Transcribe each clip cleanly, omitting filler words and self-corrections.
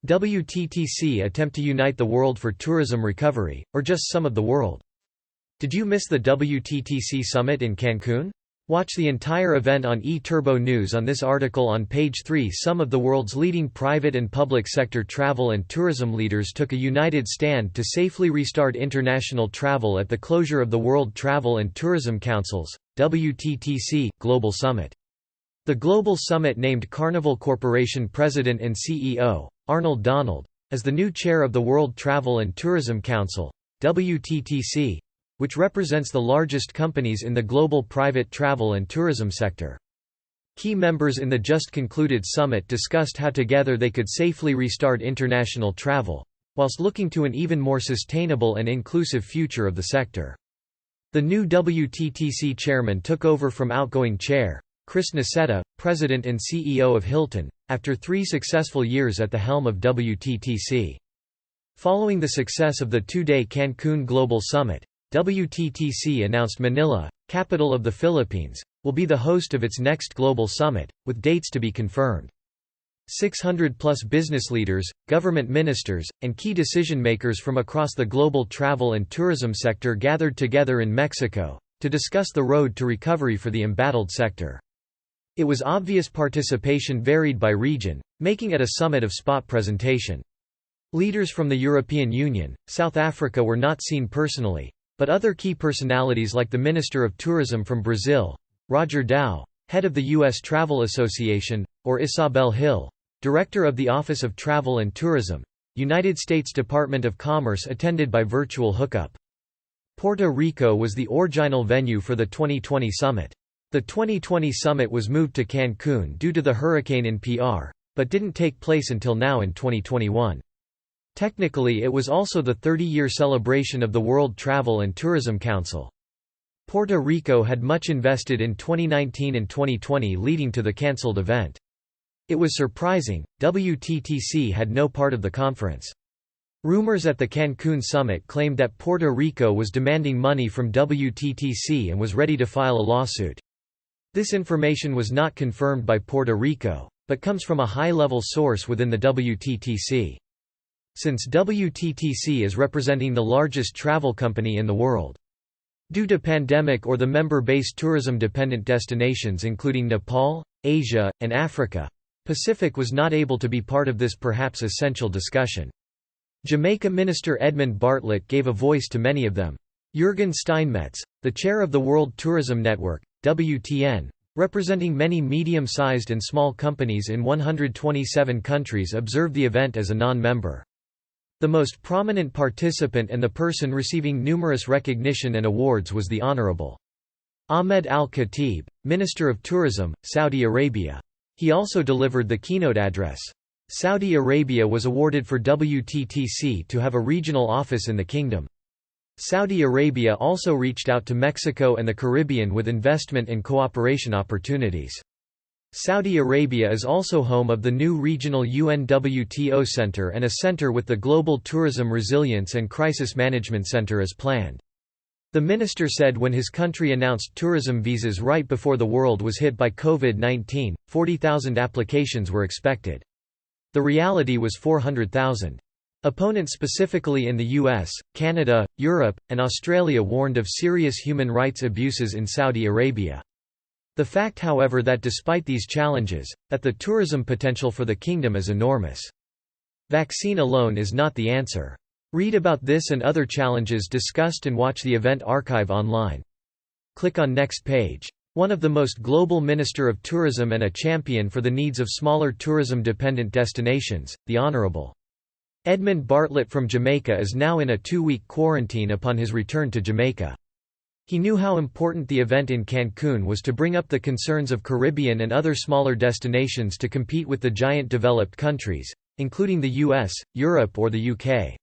WTTC attempt to unite the world for tourism recovery, or just some of the world? Did you miss the WTTC summit in Cancun? Watch the entire event on eTurboNews on this article on page 3. Some of the world's leading private and public sector travel and tourism leaders took a united stand to safely restart international travel at the closure of the World Travel and Tourism Council's WTTC Global Summit. The Global Summit named Carnival Corporation President and CEO, Arnold Donald, as the new chair of the World Travel and Tourism Council, WTTC, which represents the largest companies in the global private travel and tourism sector. Key members in the just-concluded summit discussed how together they could safely restart international travel, whilst looking to an even more sustainable and inclusive future of the sector. The new WTTC chairman took over from outgoing chair, Chris Nassetta, president and CEO of Hilton, after 3 successful years at the helm of WTTC. Following the success of the 2-day Cancun Global Summit, WTTC announced Manila, capital of the Philippines, will be the host of its next global summit, with dates to be confirmed. 600-plus business leaders, government ministers, and key decision-makers from across the global travel and tourism sector gathered together in Mexico, to discuss the road to recovery for the embattled sector. It was obvious participation varied by region, making it a summit of spot presentation. Leaders from the European Union, South Africa were not seen personally, but other key personalities like the Minister of Tourism from Brazil, Roger Dow, head of the U.S. Travel Association, or Isabel Hill, director of the Office of Travel and Tourism, United States Department of Commerce, attended by virtual hookup. Puerto Rico was the original venue for the 2020 summit. The 2020 summit was moved to Cancun due to the hurricane in PR, but didn't take place until now in 2021. Technically, it was also the 30-year celebration of the World Travel and Tourism Council. Puerto Rico had much invested in 2019 and 2020, leading to the cancelled event. It was surprising, WTTC had no part of the conference. Rumors at the Cancun summit claimed that Puerto Rico was demanding money from WTTC and was ready to file a lawsuit. This information was not confirmed by Puerto Rico, but comes from a high-level source within the WTTC. Since WTTC is representing the largest travel company in the world. Due to pandemic or the member-based tourism-dependent destinations including Nepal, Asia, and Africa, Pacific was not able to be part of this perhaps essential discussion. Jamaica Minister Edmund Bartlett gave a voice to many of them. Jürgen Steinmetz, the chair of the World Tourism Network, WTN, representing many medium-sized and small companies in 127 countries, observed the event as a non-member. The most prominent participant and the person receiving numerous recognition and awards was the Honorable Ahmed Al-Khatib, Minister of Tourism, Saudi Arabia. He also delivered the keynote address. Saudi Arabia was awarded for WTTC to have a regional office in the kingdom. Saudi Arabia also reached out to Mexico and the Caribbean with investment and cooperation opportunities. Saudi Arabia is also home of the new regional UNWTO Center and a center with the Global Tourism Resilience and Crisis Management Center as planned. The minister said when his country announced tourism visas right before the world was hit by COVID-19, 40,000 applications were expected. The reality was 400,000. Opponents specifically in the US, Canada, Europe, and Australia warned of serious human rights abuses in Saudi Arabia. The fact, however, that despite these challenges, that the tourism potential for the kingdom is enormous. Vaccine alone is not the answer. Read about this and other challenges discussed and watch the event archive online. Click on next page. One of the most global Minister of Tourism and a champion for the needs of smaller tourism-dependent destinations, the Honorable Edmund Bartlett from Jamaica is now in a 2-week quarantine upon his return to Jamaica. He knew how important the event in Cancun was to bring up the concerns of Caribbean and other smaller destinations to compete with the giant developed countries, including the US, Europe or the UK.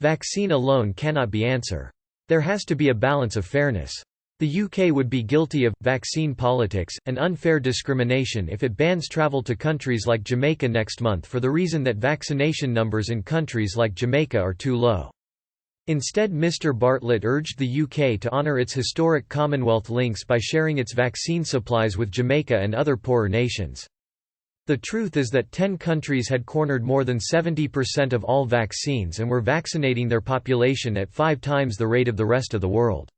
Vaccine alone cannot be answer. There has to be a balance of fairness. The UK would be guilty of vaccine politics and unfair discrimination if it bans travel to countries like Jamaica next month for the reason that vaccination numbers in countries like Jamaica are too low. Instead, Mr. Bartlett urged the UK to honour its historic Commonwealth links by sharing its vaccine supplies with Jamaica and other poorer nations. The truth is that 10 countries had cornered more than 70% of all vaccines and were vaccinating their population at 5 times the rate of the rest of the world.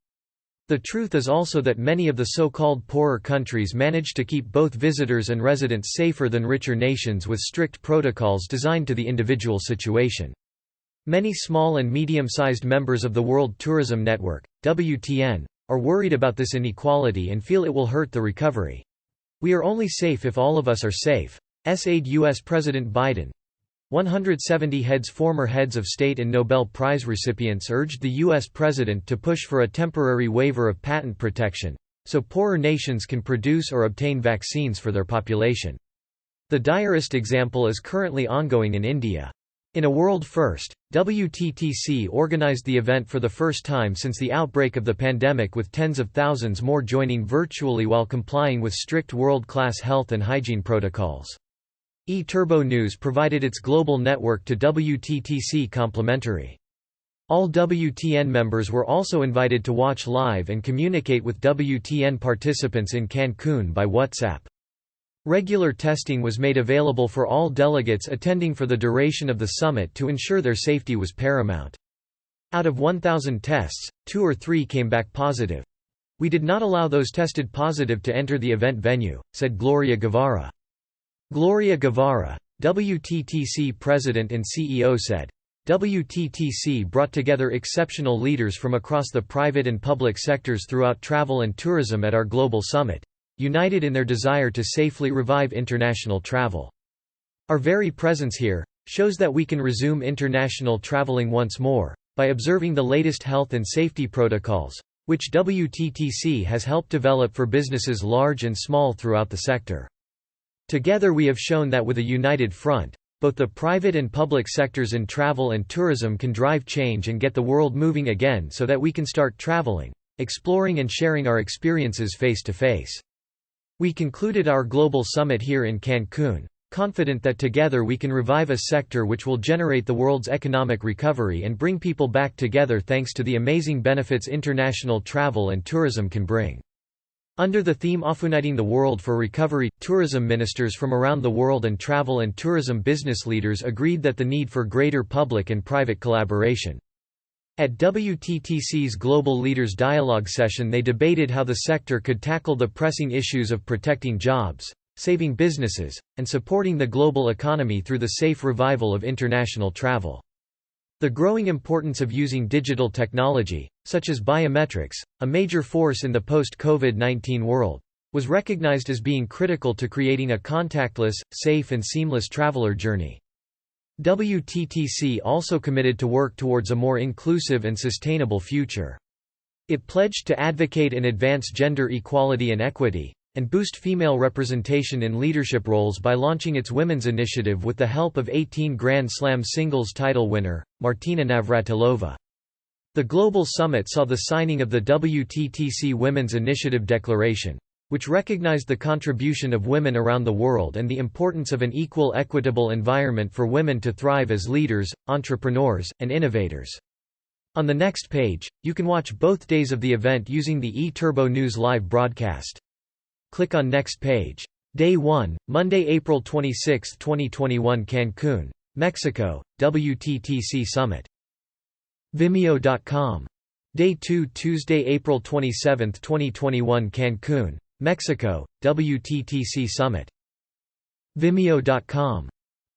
The truth is also that many of the so-called poorer countries managed to keep both visitors and residents safer than richer nations with strict protocols designed to the individual situation. Many small and medium-sized members of the World Tourism Network, WTN, are worried about this inequality and feel it will hurt the recovery. "We are only safe if all of us are safe," said U.S. President Biden. 170 former heads of state and Nobel Prize recipients urged the U.S. president to push for a temporary waiver of patent protection, so poorer nations can produce or obtain vaccines for their population. The direst example is currently ongoing in India. In a world first, WTTC organized the event for the first time since the outbreak of the pandemic, with tens of thousands more joining virtually while complying with strict world-class health and hygiene protocols. eTurboNews provided its global network to WTTC complimentary. All WTN members were also invited to watch live and communicate with WTN participants in Cancun by WhatsApp. Regular testing was made available for all delegates attending for the duration of the summit to ensure their safety was paramount. Out of 1,000 tests, 2 or 3 came back positive. "We did not allow those tested positive to enter the event venue," said Gloria Guevara. Gloria Guevara, WTTC president and CEO, said, "WTTC brought together exceptional leaders from across the private and public sectors throughout travel and tourism at our global summit, united in their desire to safely revive international travel. Our very presence here shows that we can resume international traveling once more, by observing the latest health and safety protocols, which WTTC has helped develop for businesses large and small throughout the sector. Together we have shown that with a united front, both the private and public sectors in travel and tourism can drive change and get the world moving again so that we can start traveling, exploring and sharing our experiences face to face. We concluded our global summit here in Cancun, confident that together we can revive a sector which will generate the world's economic recovery and bring people back together thanks to the amazing benefits international travel and tourism can bring." Under the theme of Uniting the World for Recovery, tourism ministers from around the world and travel and tourism business leaders agreed that the need for greater public and private collaboration. At WTTC's Global Leaders Dialogue session, they debated how the sector could tackle the pressing issues of protecting jobs, saving businesses, and supporting the global economy through the safe revival of international travel. The growing importance of using digital technology, such as biometrics, a major force in the post-COVID-19 world, was recognized as being critical to creating a contactless, safe and seamless traveler journey. WTTC also committed to work towards a more inclusive and sustainable future. It pledged to advocate and advance gender equality and equity, and boost female representation in leadership roles by launching its Women's Initiative with the help of 18 Grand Slam singles title winner, Martina Navratilova. The Global Summit saw the signing of the WTTC Women's Initiative Declaration, which recognized the contribution of women around the world and the importance of an equal, equitable environment for women to thrive as leaders, entrepreneurs, and innovators. On the next page, you can watch both days of the event using the eTurboNews live broadcast. Click on Next Page. Day 1, Monday, April 26, 2021, Cancun, Mexico, WTTC Summit. Vimeo.com. Day 2, Tuesday, April 27, 2021, Cancun, Mexico, WTTC Summit. Vimeo.com.